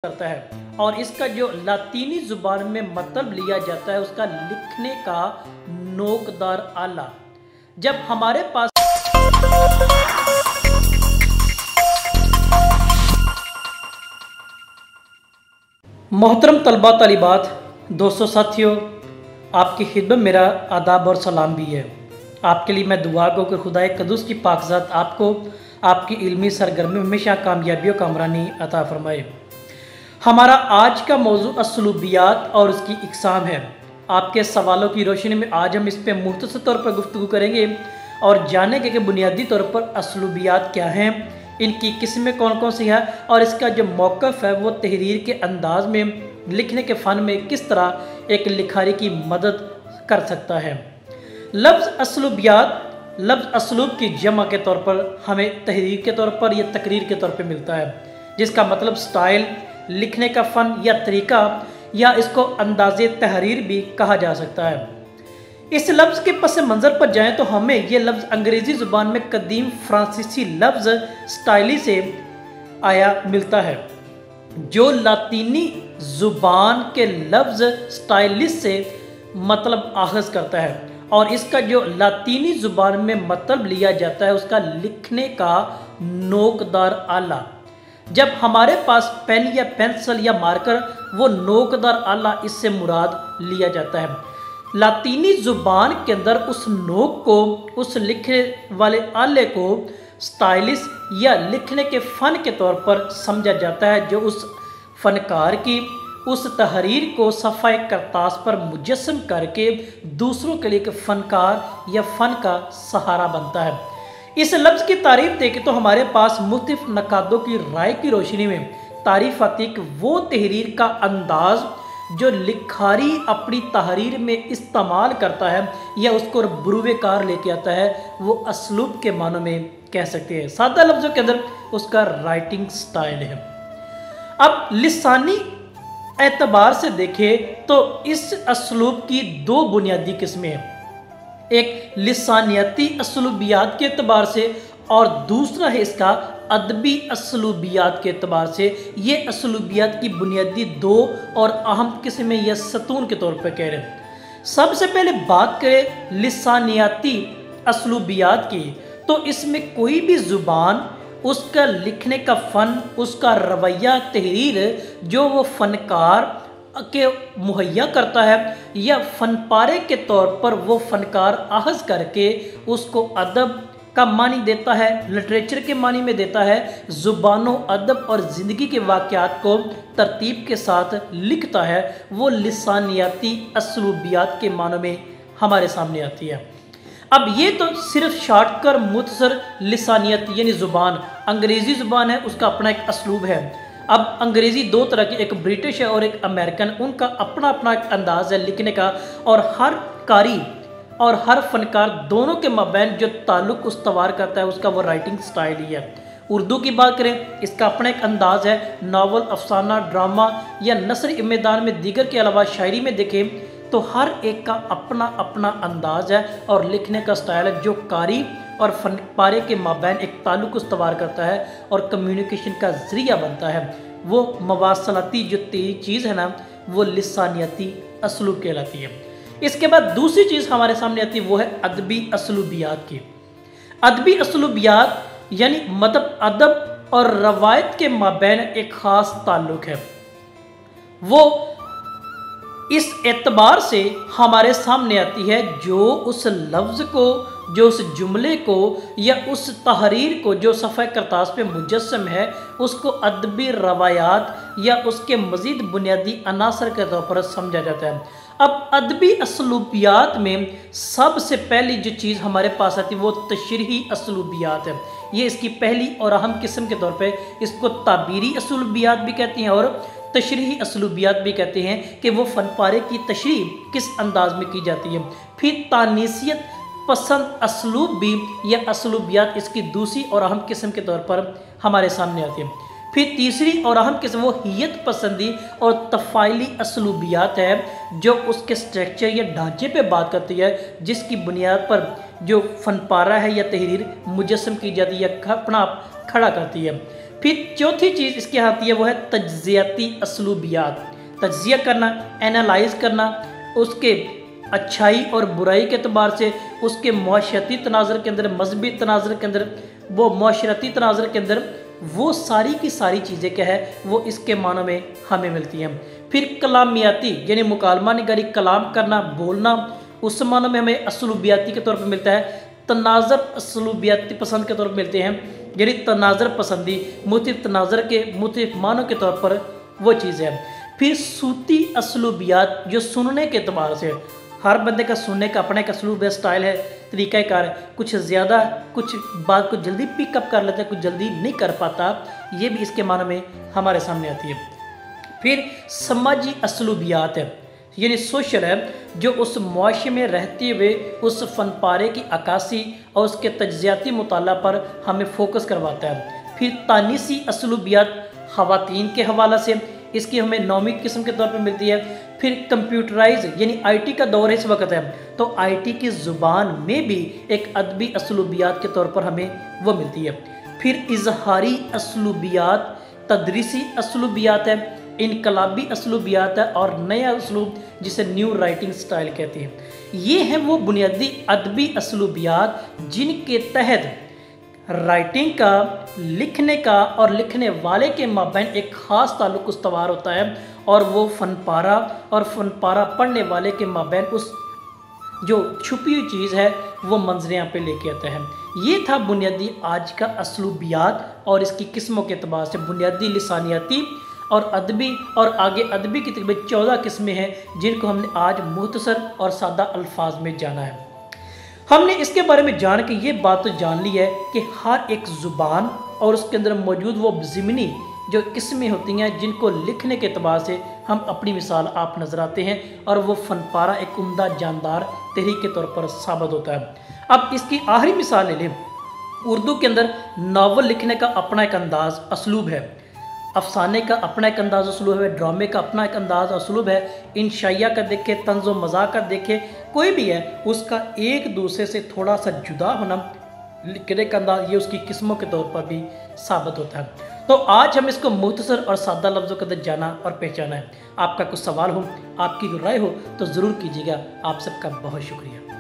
करता है और इसका जो लातीनी जुबान में मतलब लिया जाता है उसका लिखने का नोकदार आला। जब हमारे पास मोहतरम तलबा तालिबात, दोस्तों साथियों, आपकी खिदमत मेरा आदाब और सलाम भी है। आपके लिए मैं दुआ को कि खुदाए कदूस की पाकज़ात आपको आपकी इल्मी सरगर्मी में हमेशा कामयाबी और कामरानी अता फरमाए। हमारा आज का मौजू असलूबियात और उसकी इकसाम है। आपके सवालों की रोशनी में आज हम इस पर मुख्तसर तौर पर गुफ्तगू करेंगे और जानेंगे कि बुनियादी तौर पर असलूबियात क्या हैं, इनकी किस्में कौन कौन सी हैं और इसका जो मौक़िफ़ है वो तहरीर के अंदाज़ में, लिखने के फ़न में किस तरह एक लिखारी की मदद कर सकता है। लफ्ज़ असलूबियात लफ्ज़ असलूब की जमा के तौर पर हमें तहरीर के तौर पर या तकरीर के तौर पर मिलता है, जिसका मतलब स्टाइल, लिखने का फ़न या तरीका, या इसको अंदाज़े तहरीर भी कहा जा सकता है। इस लफ्ज़ के पस मंज़र पर जाएं तो हमें यह लफ्ज़ अंग्रेज़ी ज़ुबान में कदीम फ्रांसीसी लफ्ज़ स्टाइली से आया मिलता है, जो लातीनी ज़ुबान के लफ्ज़ स्टाइलिस से मतलब आख़ज़ करता है और इसका जो लातीनी ज़ुबान में मतलब लिया जाता है उसका लिखने का नोकदार आला। जब हमारे पास पेन या पेंसिल या मार्कर, वो नोकदार आला इससे मुराद लिया जाता है। लातीनी ज़ुबान के अंदर उस नोक को, उस लिखने वाले आले को स्टाइलिस या लिखने के फ़न के तौर पर समझा जाता है, जो उस फ़नकार की उस तहरीर को सफ़ाए करतास पर मुजस्सम करके दूसरों के लिए एक फ़नकार या फ़न का सहारा बनता है। इस लफ्ज़ की तारीफ़ देखें तो हमारे पास मुख्तलिफ नकादों की राय की रोशनी में तारीफ़ आती है कि वो तहरीर का अंदाज़ जो लिखारी अपनी तहरीर में इस्तेमाल करता है या उसको बुरुवेकार लेके आता है, वो असलूब के मानों में कह सकते हैं। सादा लफ्ज़ों के अंदर उसका राइटिंग स्टाइल है। अब लिसानी एतबार से देखें तो इस असलूब की दो बुनियादी किस्में हैं, एक लिसानियती असलूबियात के अतबार से और दूसरा है इसका अदबी असलूबियात के अतबार से। ये असलूबियात की बुनियादी दो और अहम किस्में या सतून के तौर पर कह रहे हैं। सबसे पहले बात करें लिसानियाती असलूबियात की, तो इसमें कोई भी ज़ुबान, उसका लिखने का फ़न, उसका रवैया, तहरीर जो वो फ़नकार के मुहैया करता है या फ़नपारे के तौर पर वो फ़नकार आख़ज़ करके उसको अदब का मानी देता है, लिटरेचर के मानी में देता है, ज़ुबानो अदब और ज़िंदगी के वाक़यात को तरतीब के साथ लिखता है, वो लिसानियाती असलूबियात के मानों में हमारे सामने आती है। अब ये तो सिर्फ शॉर्ट कर मुख्तसर लिसानियत यानी ज़ुबान, अंग्रेज़ी ज़ुबान है, उसका अपना एक असलूब है। अब अंग्रेज़ी दो तरह की, एक ब्रिटिश है और एक अमेरिकन, उनका अपना अपना एक अंदाज़ है लिखने का और हर कारी और हर फ़नकार दोनों के मबैन जो ताल्लुक़ उस्तवार करता है उसका वो राइटिंग स्टाइल ही है। उर्दू की बात करें, इसका अपना एक अंदाज़ है। नावल, अफसाना, ड्रामा या नसर मैदान में दीगर के अलावा शायरी में देखें तो हर एक का अपना अपना अंदाज़ है और लिखने का स्टाइल है, जो कारी और फ़नपारे के माबैन एक ताल्लुक़ उस्तवार करता है और कम्युनिकेशन का ज़रिया बनता है। वो मवासलाती जो चीज़ है ना, वो लिसानियती असलूब कहलाती है। इसके बाद दूसरी चीज़ हमारे सामने आती है, वो है अदबी असलूबियात की। अदबी असलूबियात यानी मतलब अदब और रवायत के माबैन एक ख़ास ताल्लुक़ है। वो इस एतबार से हमारे सामने आती है जो उस लफ्ज़ को, जो उस जुमले को या उस तहरीर को जो सफ़े करतास पे मुजस्सम है, उसको अदबी रवायात या उसके मज़ीद बुनियादी अनासर के तौर पर समझा जाता है। अब अदबी असलूबियात में सबसे पहली जो चीज़ हमारे पास आती है वो तशरीही असलूबियात है। ये इसकी पहली और अहम किस्म के तौर पे इसको ताबीरी असलूबियात भी कहती हैं और तशरीही असलूबियात भी कहते हैं कि वो फ़नपारे की तशरीह किस अंदाज में की जाती है। फिर तानीसियत पसंद असलूब भी या असलूबियात इसकी दूसरी और अहम किस्म के तौर पर हमारे सामने आती है। फिर तीसरी और अहम किस्म वो हियत पसंदी और तफ़ाइली असलूबियात है, जो उसके स्ट्रक्चर या ढांचे पे बात करती है, जिसकी बुनियाद पर जो फ़नपारा है या तहरीर मुजस्सम की जाती है या अपना खड़ा करती है। फिर चौथी चीज़ इसके यहाँ आती है वो है तज्ज़ियाती असलूबियात। तज्ज़िया करना, एनालाइज करना, उसके अच्छाई और बुराई के अतबार से, उसके मुआशरती तनाज़र के अंदर, मजहबी तनाज़र के अंदर, वो मुआशरती तनाज़र के अंदर, वो सारी की सारी चीज़ें क्या है वो इसके मानों में हमें मिलती हैं। फिर कलामियाती यानी मुकालमा निगारी, कलाम करना, बोलना, उस मानों में हमें असलूबियाती के तौर पर मिलता है। तनाज़र असलूबियाती पसंद के तौर पर मिलते हैं, यानी तनाज़र पसंदी मुख्तलिफ तनाज़र के मुख्तलिफ मानों के तौर पर वो चीज़ है। फिर सूती असलूबियात जो सुनने के अतबार से, हर बंदे का सुनने का अपना एक असलूब है, स्टाइल है, तरीक़ाकार है, कुछ ज़्यादा कुछ बात को जल्दी पिकअप कर लेता है, कुछ जल्दी नहीं कर पाता, ये भी इसके मानों में हमारे सामने आती है। फिर समाजी असलूबियात है, यानी सोशल है, जो उस मुआशरे में रहते हुए उस फन पारे की अक्कासी और उसके तज्ज़ियाती मुताला पर हमें फोकस करवाता है। फिर तानीसी असलूबियात ख़वातीन के हवाला से, इसकी हमें नौवीं किस्म के तौर पर मिलती है। फिर कंप्यूटराइज यानी आईटी का दौर इस वक्त है, तो आईटी की ज़ुबान में भी एक अदबी असलूबियात के तौर पर हमें वो मिलती है। फिर इजहारी असलूबियात, तदरीसी असलूबियात है, इनकलाबी असलूबियात है और नया असलूब जिसे न्यू राइटिंग स्टाइल कहते हैं। ये हैं वो बुनियादी अदबी असलूबियात जिनके तहत राइटिंग का, लिखने का और लिखने वाले के माबैन एक ख़ास ताल्लुक़ उस्तवार होता है और वो फ़नपारा और फ़नपारा पढ़ने वाले के माबैन उस जो छुपी हुई चीज़ है वो मंजर यहाँ पे लेके आता है। ये था बुनियादी आज का असलूबियात और इसकी किस्मों के अतबार से बुनियादी लिसानियाती और अदबी, और आगे अदबी की तकरीबन 14 किस्में हैं जिनको हमने आज मुख्तसर और सादा अल्फाज में जाना है। हमने इसके बारे में जान के ये बात तो जान ली है कि हर एक ज़ुबान और उसके अंदर मौजूद वो ज़िमनी जो किस्में होती हैं जिनको लिखने के अतबार से हम अपनी मिसाल आप नज़र आते हैं और वो फनपारा एक उम्दा जानदार तहरीक के तौर पर साबित होता है। अब इसकी आखिरी मिसाल ले लें। उर्दू के अंदर नावल लिखने का अपना एक अंदाज़ असलूब है, अफसाने का अपना एक अंदाज़ असलूब है, ड्रामे का अपना एक अंदाज़ असलूब है, इंशाइया का देखे, तंज़ व मज़ाक का देखे, कोई भी है उसका एक दूसरे से थोड़ा सा जुदा होना लिखने का अंदाज़ ये उसकी किस्मों के तौर पर भी साबित होता है। तो आज हम इसको मुख्तसर और सादा लफ्ज़ों के अंदर जाना और पहचाना है। आपका कुछ सवाल हो, आपकी राय हो तो ज़रूर कीजिएगा। आप सबका बहुत शुक्रिया।